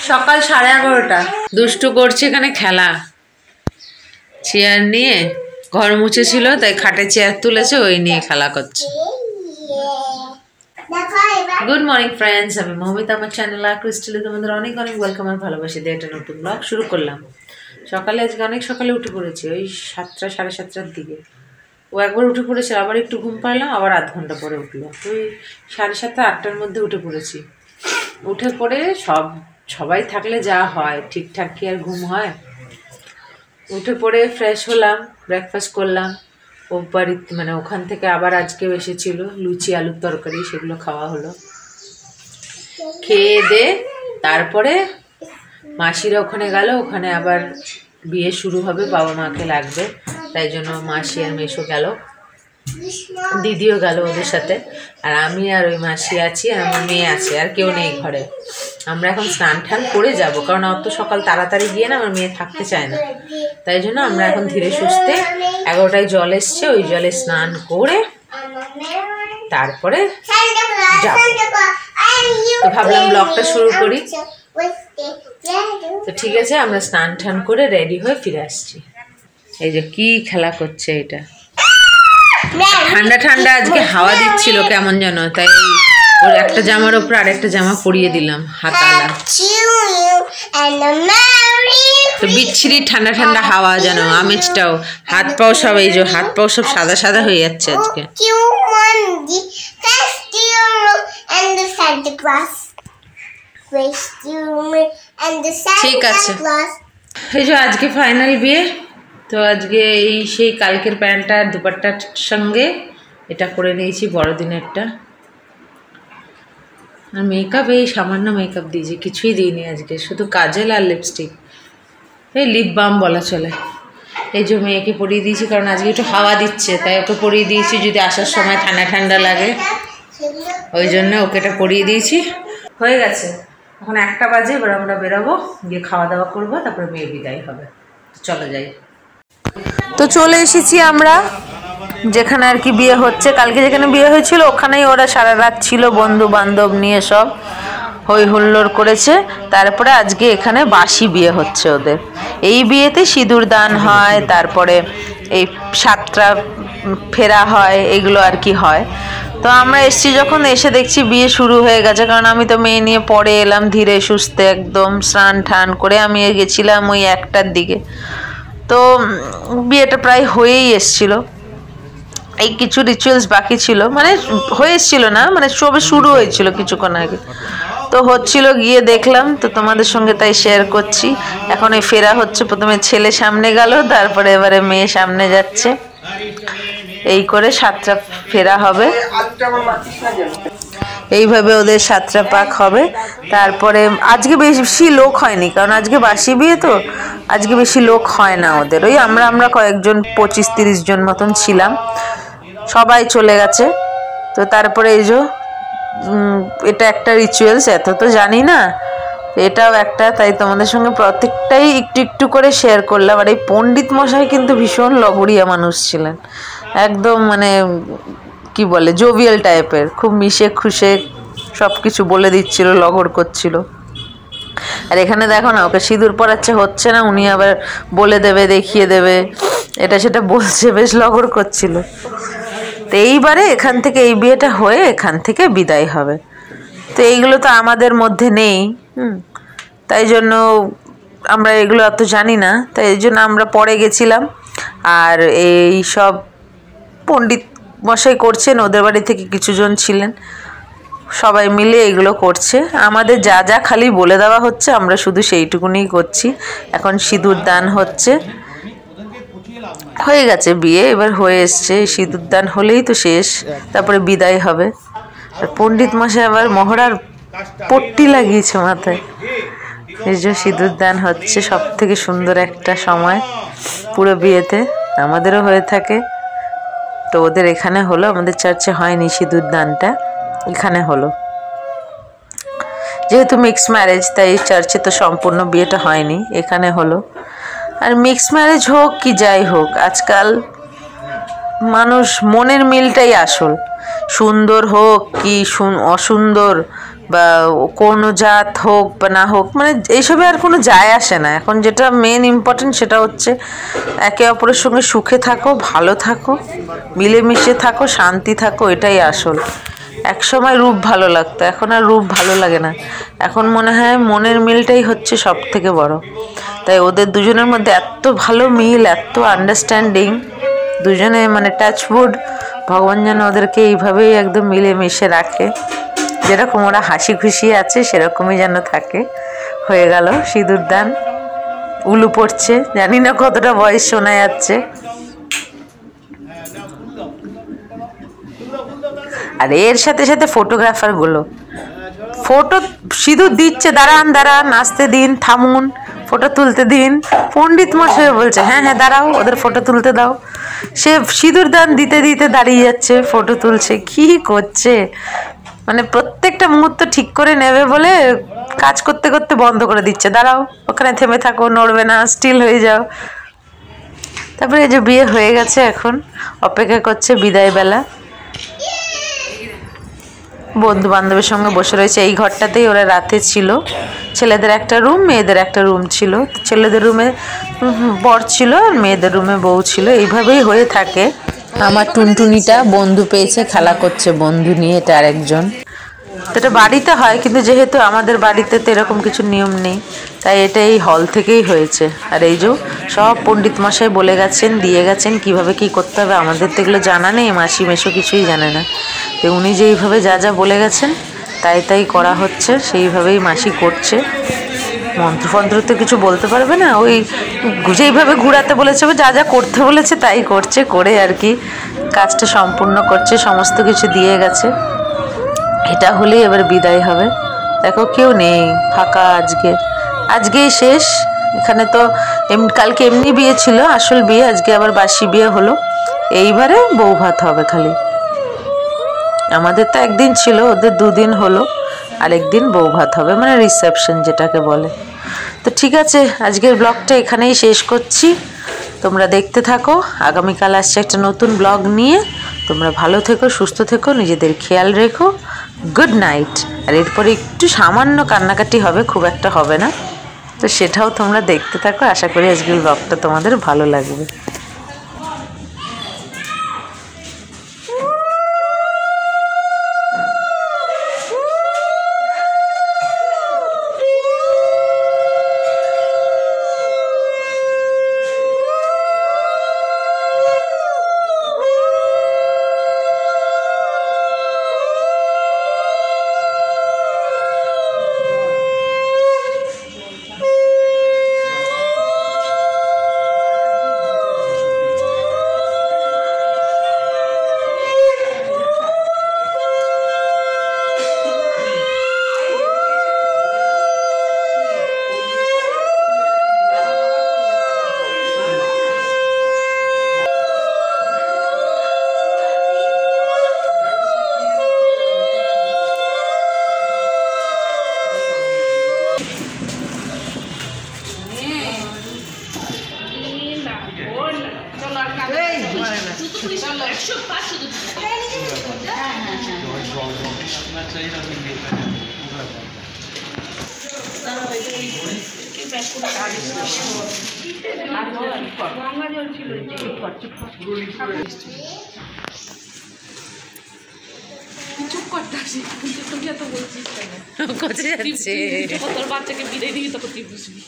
সকাল 11:30 দুষ্টু করছে এখানে খেলা চেয়ার নিয়ে ঘর মুছেছিল তাই খাটে চেয়ার তুলেছে ওই নিয়ে খেলা করছে গুড মর্নিং ফ্রেন্ডস আমি মৌমিতা আমার চ্যানেল ক্রিস্টালে তোমাদের অনেক অনেক ওয়েলকাম আর ভালোবাসি দিয়ে একটা নতুন ব্লগ শুরু করলাম সকালে আজকে অনেক সকালে উঠে পড়েছি ওই 7টা 7:30টার দিকে ও একবার উঠে পড়েছে আবার একটু ঘুম পাইলাম আবার আধ ঘন্টা পরে উঠলো ওই 7:30 8টার মধ্যে উঠে পড়েছি উঠে পড়ে সবাই থাকলে যা হয় ঠিকঠাক কি আর ঘুম হয় উঠে পড়ে ফ্রেশ হলাম ব্রেকফাস্ট করলাম ও বাড়িতে মানে ওখান থেকে আবার আজকেও এসেছিল লুচি আলুর তরকারি সেগুলো খাওয়া হলো খেয়ে দে তারপরে মাসিরা ওখানে গেল ওখানে আবার বিয়ে শুরু হবে বাবা মাকে লাগবে তাই জন্য মাসি আর মেশো গেল দিদিও গেল ওদের সাথে আর আমি আর ওই মাসি আছি আর আমার মেয়ে আছে আর কেউ নেই ঘরে আমরা এখন স্নান টান করে যাব কারণ অত সকাল তাড়াতাড়ি গিয়ে না আমার মেয়ে থাকতে চায় না তাই জন্য আমরা এখন ধীরে সুস্থে 11টায় জল এসছে ওই জলে স্নান করে তারপরে যাব তো ভাবলাম ব্লগটা শুরু করি তো ঠিক আছে আমরা স্নান টান করে রেডি হয়ে ফিরে আসছি এই যে কি খেলা করছে এটা ঠান্ডা ঠান্ডা আজকে হাওয়া দিচ্ছিল কেমন যেন তাই ওর একটা জামার উপর আরেকটা জামা পরিয়ে দিলাম হাতালা তো বিচ্ছিরি ঠান্ডা ঠান্ডা হাওয়া যেন আমেজটাও হাত পাও সব এই যে হাত পাও সব সাদা সাদা হয়ে যাচ্ছে আজকে ঠিক আছে এই যে আজকে ফাইনাল বিয়ে তো আজকে এই সেই কালকের প্যান্টটা দুপাট্টার সঙ্গে এটা করে নিয়েছি বড়দিনেরটা আর মেকআপ এই সামান্য মেকআপ দিয়েছি কিছুই দিইনি আজকে শুধু কাজল আর লিপস্টিক এই লিপ বাম বলা চলে এই যে মেয়েকে পরিয়ে দিয়েছি কারণ আজকে একটু হাওয়া দিচ্ছে তাই ওকে পরিয়ে দিয়েছি যদি আসার সময় ঠান্ডা ঠান্ডা লাগে ওই জন্য ওকে এটা পরিয়ে দিয়েছি হয়ে গেছে এখন 1টা বাজে এবার আমরা বেরোবো গিয়ে খাওয়া দাওয়া করবো তারপরে মেয়ে বিদায় হবে চলো যাই তো চলে এসেছি আমরা যেখানে আর কি বিয়ে হচ্ছে কালকে যেখানে বিয়ে হয়েছিল ওখানেই ওরা সারা রাত ছিল বন্ধু বান্ধব নিয়ে সব হই হুল্লোড় করেছে তারপরে আজকে এখানে বাসি বিয়ে হচ্ছে ওদের এই বিয়েতে সিঁদুর দান হয় তারপরে এই 7টা ফেরা হয় এগুলো আর কি হয় তো আমরা এসছি যখন এসে দেখছি বিয়ে শুরু হয়ে গেছে কারণ আমি তো মেয়ে নিয়ে পরে এলাম ধীরে সুস্থে একদম স্নান টান করে আমি গেছিলাম ওই 1টার দিকে তো বিয়েটা প্রায় হয়েই এসছিল এই কিছু রিচুয়ালস বাকি ছিল মানে হয়ে এসছিল না মানে সবে শুরু হয়েছিল কিছুক্ষণ আগে তো হচ্ছিল গিয়ে দেখলাম তো তোমাদের সঙ্গে তাই শেয়ার করছি এখন এই ফেরা হচ্ছে প্রথমে ছেলে সামনে গেল তারপরে এবারে মেয়ে সামনে যাচ্ছে এই করে 7টা ফেরা হবে এইভাবে ওদের 7টা পাক হবে তারপরে আজকে বেশি লোক হয়নি কারণ আজকে বাসি বিয়ে তো আজকে বেশি লোক হয় না ওদের ওই আমরা কয়েকজন 25-30 জন মতন ছিলাম সবাই চলে গেছে তো তারপরে এই যে এটা একটা রিচুয়ালস এত তো জানি না এটাও একটা তাই তোমাদের সঙ্গে প্রত্যেকটাই একটু একটু করে শেয়ার করলাম আর এই পণ্ডিত মশাই কিন্তু ভীষণ লগড়িয়া মানুষ ছিলেন একদম মানে কি বলে জোভিয়াল টাইপের খুব মিশে খুশে সব কিছু বলে দিচ্ছিল লগড় করছিল আর এখানে দেখো না ওকে সিঁদুর পরাচ্ছে হচ্ছে না উনি আবার বলে দেবে দেখিয়ে দেবে এটা সেটা বলছে বেশ লগড় করছিল তো এইবারে এখান থেকে এই বিয়েটা হয়ে এখান থেকে বিদায় হবে তো এইগুলো তো আমাদের মধ্যে নেই তাই জন্য আমরা এগুলো অত জানি না তাই এই জন্য আমরা পরে গেছিলাম আর এই সব পণ্ডিত মশাই করছেন ওদের বাড়ি থেকে কিছুজন ছিলেন সবাই মিলে এগুলো করছে আমাদের যা যা খালি বলে দেওয়া হচ্ছে আমরা শুধু সেইটুকুনি করছি এখন সিঁদুর দান হচ্ছে হয়ে গেছে বিয়ে এবার হয়ে এসছে সিঁদুর দান হলেই তো শেষ তারপরে বিদায় হবে আর পণ্ডিত মশাই আবার মহড়ার পট্টি লাগিয়েছে মাথায় এই যে সিঁদুর দান হচ্ছে সব থেকে সুন্দর একটা সময় পুরো বিয়েতে আমাদেরও হয়ে থাকে তো ওদের এখানে হলো আমাদের চার্চে হয়নি সিঁদুর দানটা এখানে হলো যেহেতু মিক্সড ম্যারেজ তাই চার্চে তো সম্পূর্ণ বিয়েটা হয়নি এখানে হলো আর মিক্সড ম্যারেজ হোক কি যাই হোক আজকাল মানুষ মনের মিলটাই আসল সুন্দর হোক কি অসুন্দর বা কোনো জাত হোক বা না হোক, মানে এইসবে আর কোনো যায় আসে না। এখন যেটা মেন ইম্পর্টেন্ট সেটা হচ্ছে একে অপরের সঙ্গে সুখে থাকো, ভালো থাকো, মিলেমিশে থাকো, শান্তি থাকো, এটাই আসল। এক সময় রূপ ভালো লাগতো, এখন আর রূপ ভালো লাগে না। এখন মনে হয় মনের মিলটাই হচ্ছে সব থেকে বড়। তাই ওদের দুজনের মধ্যে এত ভালো মিল, এত আন্ডারস্ট্যান্ডিং, দুজনে মানে টাচউড, ভগবান যেন ওদেরকে এইভাবেই একদম মিলেমিশে রাখে। যেরকম ওরা হাসি খুশি আছে সেরকমই যেন থাকে। হয়ে গেল সিঁদুর দান, উলু পড়ছে, জানি না কতটা বয়স শোনা যাচ্ছে। আর এর সাথে সাথে ফটোগ্রাফারগুলো ফটো সিঁদুর দিচ্ছে, দাঁড়ান দাঁড়ান, আসতে দিন, থামুন, ফটো তুলতে দিন। পণ্ডিত মশাই বলছে হ্যাঁ হ্যাঁ দাঁড়াও, ওদের ফটো তুলতে দাও। সে সিঁদুর দান দিতে দিতে দাঁড়িয়ে যাচ্ছে, ফটো তুলছে, কি করছে মানে প্রত্যেকটা মুহূর্ত ঠিক করে নেবে বলে কাজ করতে করতে বন্ধ করে দিচ্ছে, দাঁড়াও ওখানে থেমে থাকো, নড়বে না, স্টিল হয়ে যাও। তারপরে এই যে বিয়ে হয়ে গেছে, এখন অপেক্ষা করছে বিদায় বেলা। বন্ধু বান্ধবের সঙ্গে বসে রয়েছে। এই ঘরটাতেই ওরা রাতে ছিল। ছেলেদের একটা রুম, মেয়েদের একটা রুম ছিল। ছেলেদের রুমে বর ছিল আর মেয়েদের রুমে বউ ছিল, এইভাবেই হয়ে থাকে। আমার টুনটুনিটা বন্ধু পেয়েছে, খেলা করছে বন্ধু নিয়ে, এটা আরেকজন। এটা বাড়িতে হয়, কিন্তু যেহেতু আমাদের বাড়িতে তো এরকম কিছু নিয়ম নেই, তাই এটা এই হল থেকেই হয়েছে। আর এই যে সব পণ্ডিত মশাই বলে গেছেন, দিয়ে গেছেন কিভাবে কি করতে হবে। আমাদের তো এগুলো জানা নেই, মাসি মেশো কিছুই জানে না। তো উনি যেইভাবে যা যা বলে গেছেন তাই তাই করা হচ্ছে, সেইভাবেই মাসি করছে। মন্ত্রফন্ত্র তো কিছু বলতে পারবে না, ওই যেইভাবে ঘুরাতে বলেছে, যা যা করতে বলেছে তাই করছে, করে আর কি কাজটা সম্পূর্ণ করছে। সমস্ত কিছু দিয়ে গেছে। এটা হলেই এবার বিদায় হবে। দেখো কেউ নেই, ফাঁকা আজকে, আজকেই শেষ। এখানে তো কালকে এমনি বিয়ে ছিল, আসল বিয়ে, আজকে আবার বাসি বিয়ে হলো। এইবারে বউ ভাত হবে খালি। আমাদের তো একদিন ছিল, ওদের দুদিন হলো, আরেকদিন বউ ভাত হবে, মানে রিসেপশন যেটাকে বলে। তো ঠিক আছে, আজকের ব্লগটা এখানেই শেষ করছি। তোমরা দেখতে থাকো, আগামীকাল আসছে একটা নতুন ব্লগ নিয়ে। তোমরা ভালো থেকো, সুস্থ থেকো, নিজেদের খেয়াল রেখো। Good night. আর এরপরে একটু সামান্য কান্নাকাটি হবে, খুব একটা হবে না, তো সেটাও তোমরা দেখতে থাকো। আশা করি আজকের ব্লগটা তোমাদের ভালো লাগবে। চুপ করতে আসি, তুমি এত বলছিস কেন? কোথায় যাচ্ছে? তোর বাচ্চাকে বিদায় দিবি, তখন তুই বুঝবি।